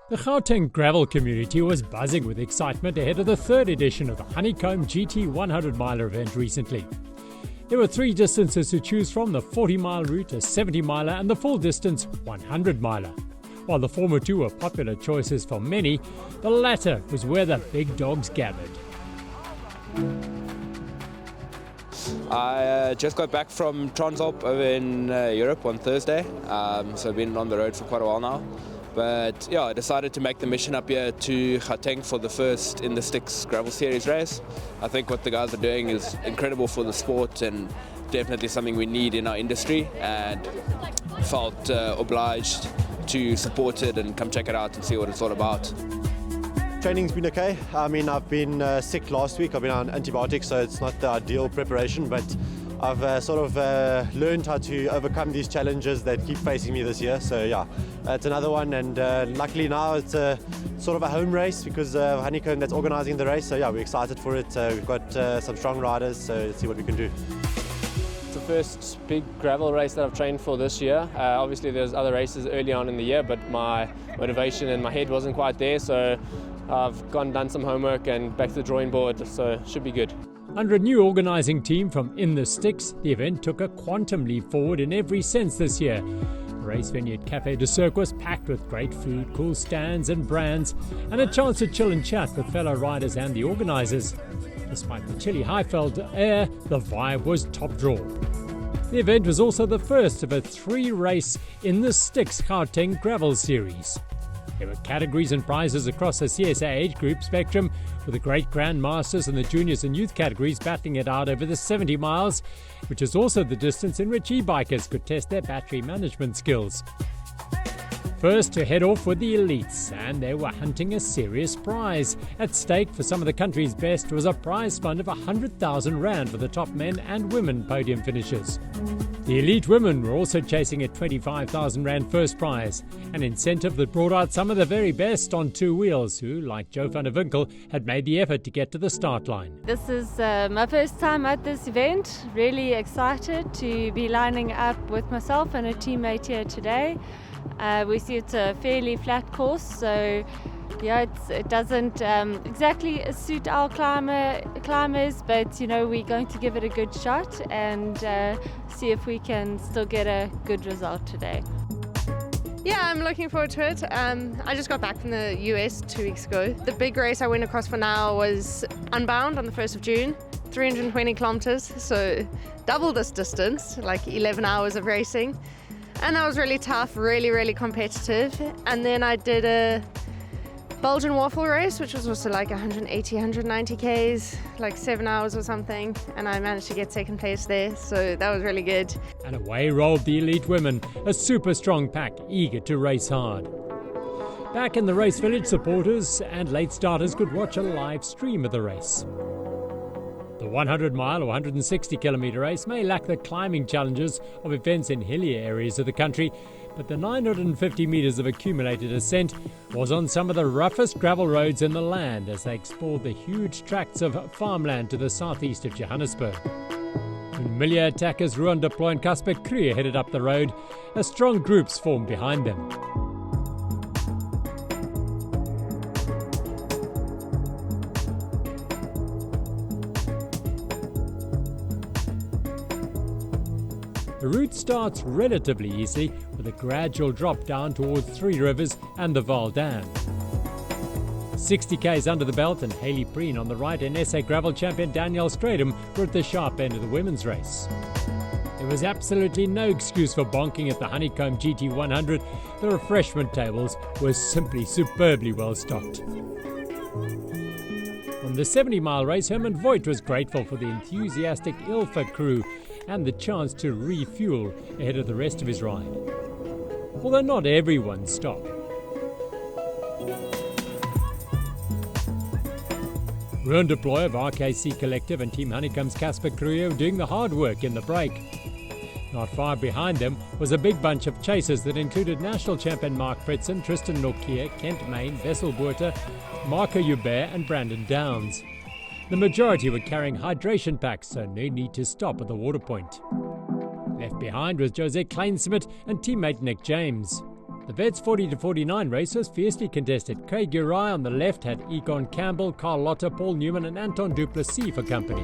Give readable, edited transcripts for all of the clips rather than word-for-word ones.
The Gauteng gravel community was buzzing with excitement ahead of the third edition of the Honeycomb GT100 miler event recently. There were three distances to choose from: the 40-mile route, a 70-miler and the full distance 100-miler. While the former two were popular choices for many, the latter was where the big dogs gathered. I just got back from Transalp over in Europe on Thursday, so I've been on the road for quite a while now. But yeah, I decided to make the mission up here to Gauteng for the first in the Sticks Gravel Series race. I think what the guys are doing is incredible for the sport and definitely something we need in our industry, and felt obliged to support it and come check it out and see what it's all about. Training's been okay. I mean, I've been sick last week. I've been on antibiotics, so it's not the ideal preparation, but I've learned how to overcome these challenges that keep facing me this year. So yeah, it's another one, and luckily now it's sort of a home race because Honeycomb that's organising the race. So yeah, we're excited for it. We've got some strong riders, so let's see what we can do. It's the first big gravel race that I've trained for this year. Obviously there's other races early on in the year, but my motivation and my head wasn't quite there, so I've gone and done some homework and back to the drawing board, so it should be good. Under a new organising team from In the Sticks, the event took a quantum leap forward in every sense this year. The race venue at Café de Cirque was packed with great food, cool stands and brands, and a chance to chill and chat with fellow riders and the organisers. Despite the chilly Highveld air, the vibe was top draw. The event was also the first of a three-race In the Sticks Gauteng Gravel Series. There were categories and prizes across the CSA age group spectrum, with the great grandmasters and the juniors and youth categories battling it out over the 70 miles, which is also the distance in which e-bikers could test their battery management skills. First to head off were the elites, and they were hunting a serious prize. At stake for some of the country's best was a prize fund of 100,000 rand for the top men and women podium finishers. The elite women were also chasing a 25,000 rand first prize, an incentive that brought out some of the very best on two wheels who, like Jo van der Winkel, had made the effort to get to the start line. This is my first time at this event. Really excited to be lining up with myself and a teammate here today. We see it's a fairly flat course, so yeah, it doesn't exactly suit our climbers, but you know, we're going to give it a good shot and see if we can still get a good result today. Yeah, I'm looking forward to it. I just got back from the US 2 weeks ago. The big race I went across for now was Unbound on the 1st of June, 320 kilometers, so double this distance, like 11 hours of racing. And that was really tough, really competitive. And then I did a Belgian waffle race, which was also like 180, 190 Ks, like 7 hours or something. And I managed to get second place there, so that was really good. And away rolled the elite women, a super strong pack eager to race hard. Back in the race village, supporters and late starters could watch a live stream of the race. The 100-mile or 160-kilometre race may lack the climbing challenges of events in hillier areas of the country, but the 950 metres of accumulated ascent was on some of the roughest gravel roads in the land as they explored the huge tracts of farmland to the southeast of Johannesburg. When Millia attackers Ruan Deploy and Casper Kruger headed up the road, a strong groups formed behind them. The route starts relatively easily with a gradual drop down towards Three Rivers and the Val Dam. 60 k's under the belt and Hayley Preen on the right and SA gravel champion Danielle Stradum were at the sharp end of the women's race. There was absolutely no excuse for bonking at the Honeycomb GT100. The refreshment tables were simply superbly well stocked. On the 70-mile race, Herman Voigt was grateful for the enthusiastic Ilfa crew and the chance to refuel ahead of the rest of his ride. Although not everyone stopped. Ruan Deploy of RKC Collective and Team Honeycomb's Casper Kruger were doing the hard work in the break. Not far behind them was a big bunch of chasers that included national champion Mark Fritzen, Tristan Nokia, Kent Main, Wessel Buerter, Marco Hubert and Brandon Downs. The majority were carrying hydration packs, so no need to stop at the water point. Left behind was Jose Kleinsmith and teammate Nick James. The Vets 40-49 race was fiercely contested. Craig Uriah on the left had Egon Campbell, Carl Lotter, Paul Newman and Anton Duplessis for company.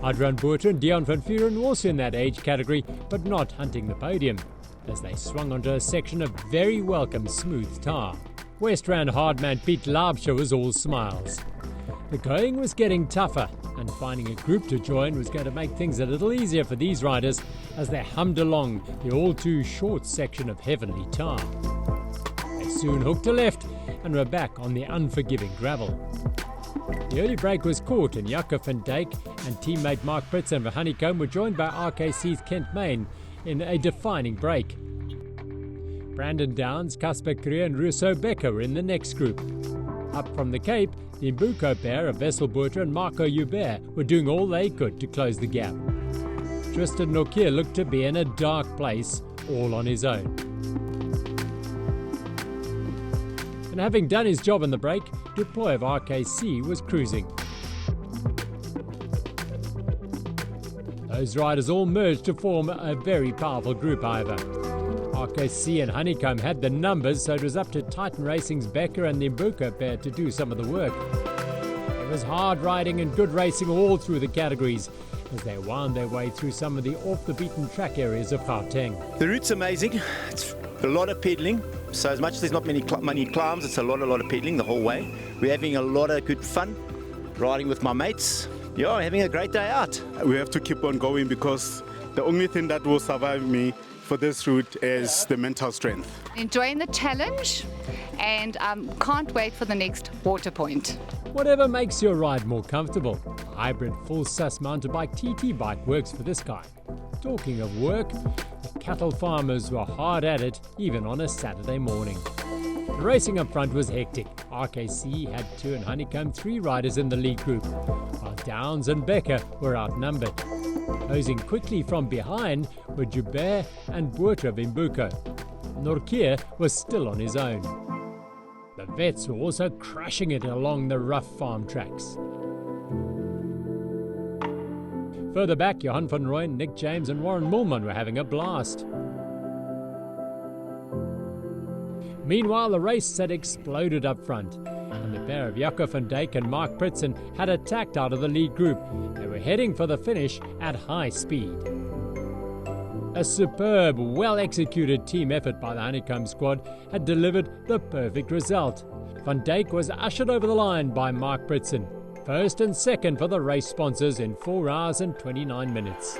Adrian Boerter and Dion van Vuren were also in that age category, but not hunting the podium, as they swung onto a section of very welcome smooth tar. West Rand hardman Piet Laubscher was all smiles. The going was getting tougher, and finding a group to join was going to make things a little easier for these riders as they hummed along the all-too-short section of heavenly tar. They soon hooked a left and were back on the unforgiving gravel. The early break was caught, and Jaco van Dijk and teammate Mark Pritson of Honeycomb were joined by RKC's Kent Main in a defining break. Brandon Downs, Casper Krier and Rousseau Becker were in the next group. Up from the Cape, the Mbuko pair of Wesselboerter and Marco Hubert were doing all they could to close the gap. Tristan Nokia looked to be in a dark place, all on his own. And having done his job in the break, Dupoy of RKC was cruising. Those riders all merged to form a very powerful group, however. RKC and Honeycomb had the numbers, so it was up to Titan Racing's Becker and the Mbuko pair to do some of the work. It was hard riding and good racing all through the categories as they wound their way through some of the off-the-beaten-track areas of Gauteng. The route's amazing. It's a lot of pedaling. So as much as there's not many climbs, it's a lot of pedaling the whole way. We're having a lot of good fun riding with my mates. Yeah, having a great day out. We have to keep on going because the only thing that will survive me for this route is the mental strength. Enjoying the challenge and can't wait for the next water point. Whatever makes your ride more comfortable. Hybrid full sus mountain bike TT bike works for this guy. Talking of work, the cattle farmers were hard at it even on a Saturday morning. The racing up front was hectic. RKC had 2 and Honeycomb 3 riders in the lead group, while Downs and Becker were outnumbered. Closing quickly from behind were Joubert and Boerter of Mbuko. Norkier was still on his own. The Vets were also crushing it along the rough farm tracks. Further back, Johan van Rooyen, Nick James and Warren Moolman were having a blast. Meanwhile, the race had exploded up front, and the pair of Jaco van Dijk and Mark Pritson had attacked out of the lead group. They were heading for the finish at high speed. A superb, well-executed team effort by the Honeycomb squad had delivered the perfect result. Van Dijk was ushered over the line by Mark Pritson, first and second for the race sponsors in 4 hours and 29 minutes.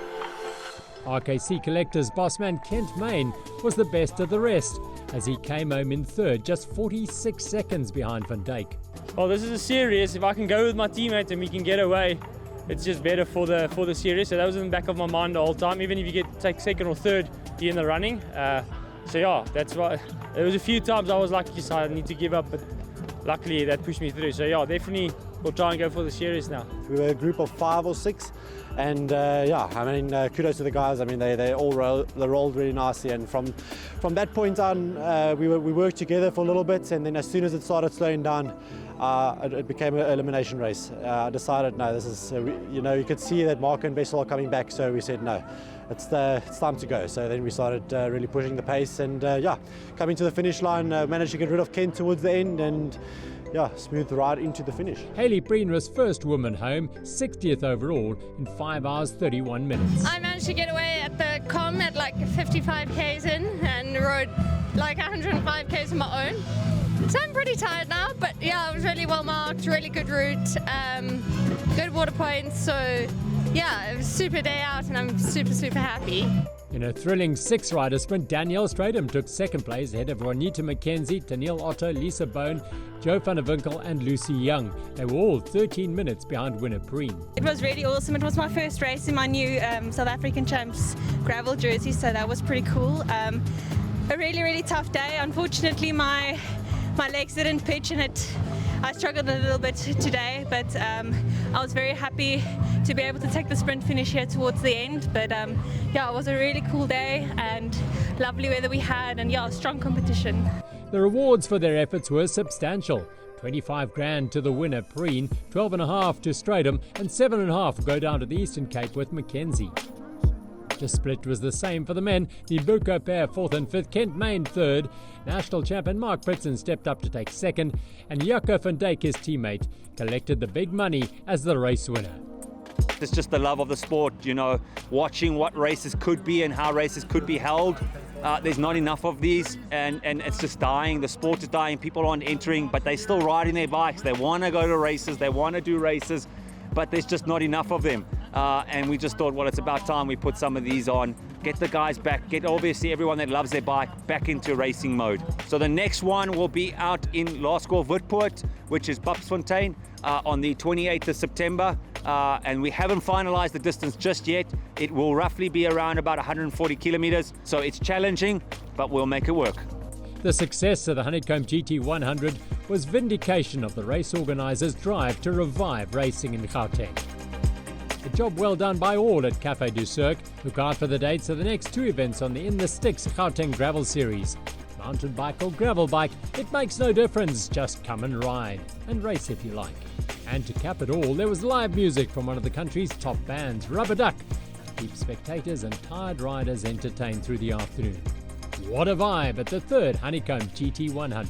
RKC Collector's bossman Kent Main was the best of the rest, as he came home in third, just 46 seconds behind Van Dijk. Well, this is a series. If I can go with my teammate and we can get away, it's just better for the series. So that was in the back of my mind the whole time. Even if you take second or third, you're in the running. So yeah, that's why. There was a few times I was like, yes, I need to give up, but luckily that pushed me through. So yeah, definitely we'll try and go for the series now. We were a group of 5 or 6, and kudos to the guys. I mean, they rolled really nicely, and from that point on, we worked together for a little bit, and then as soon as it started slowing down, it became an elimination race. I decided, no, this is, you could see that Marco and Bessel are coming back, so we said no. It's time to go. So then we started really pushing the pace, and coming to the finish line, managed to get rid of Kent towards the end, and smooth ride into the finish. Hayley Breen was first woman home, 60th overall in 5 hours 31 minutes. I managed to get away at the com at like 55 k's in and rode like 105 k's on my own. So I'm pretty tired now, but yeah, it was really well marked, really good route, good water points. So yeah, it was a super day out and I'm super happy. In a thrilling 6-rider sprint, Danielle Stradham took second place ahead of Ronita McKenzie, Tennille Otto, Lisa Bone, Joe van der Winkel and Lucy Young. They were all 13 minutes behind winner Preen. It was really awesome. It was my first race in my new South African Champs gravel jersey, so that was pretty cool. A really tough day. Unfortunately, my legs didn't pitch and I struggled a little bit today, but I was very happy to be able to take the sprint finish here towards the end. But it was a really cool day and lovely weather we had, and strong competition. The rewards for their efforts were substantial. 25 grand to the winner Preen, 12.5 to Stradham, and 7.5 go down to the Eastern Cape with Mackenzie. The split was the same for the men. The Buko pair 4th and 5th, Kent Main 3rd. National champion Mark Pritson stepped up to take 2nd, and Jaco van Dijk, his teammate, collected the big money as the race winner. It's just the love of the sport, you know, watching what races could be and how races could be held. There's not enough of these, and it's just dying. The sport is dying. People aren't entering, but they're still riding their bikes. They want to go to races. They want to do races, but there's just not enough of them. And we just thought, well, it's about time we put some of these on, get the guys back, get obviously everyone that loves their bike back into racing mode. So the next one will be out in Laerskool Witpoort, which is Babsfontein, on the 28th of September. And we haven't finalized the distance just yet. It will roughly be around about 140 kilometers. So it's challenging, but we'll make it work. The success of the Honeycomb GT100 was vindication of the race organisers' drive to revive racing in Gauteng. A job well done by all at Café du Cirque. Look out for the dates of the next 2 events on the In the Sticks Gauteng Gravel Series. Mountain bike or gravel bike, it makes no difference. Just come and ride, and race if you like. And to cap it all, there was live music from one of the country's top bands, Rubber Duck, to keep spectators and tired riders entertained through the afternoon. What a vibe at the 3rd Honeycomb GT100.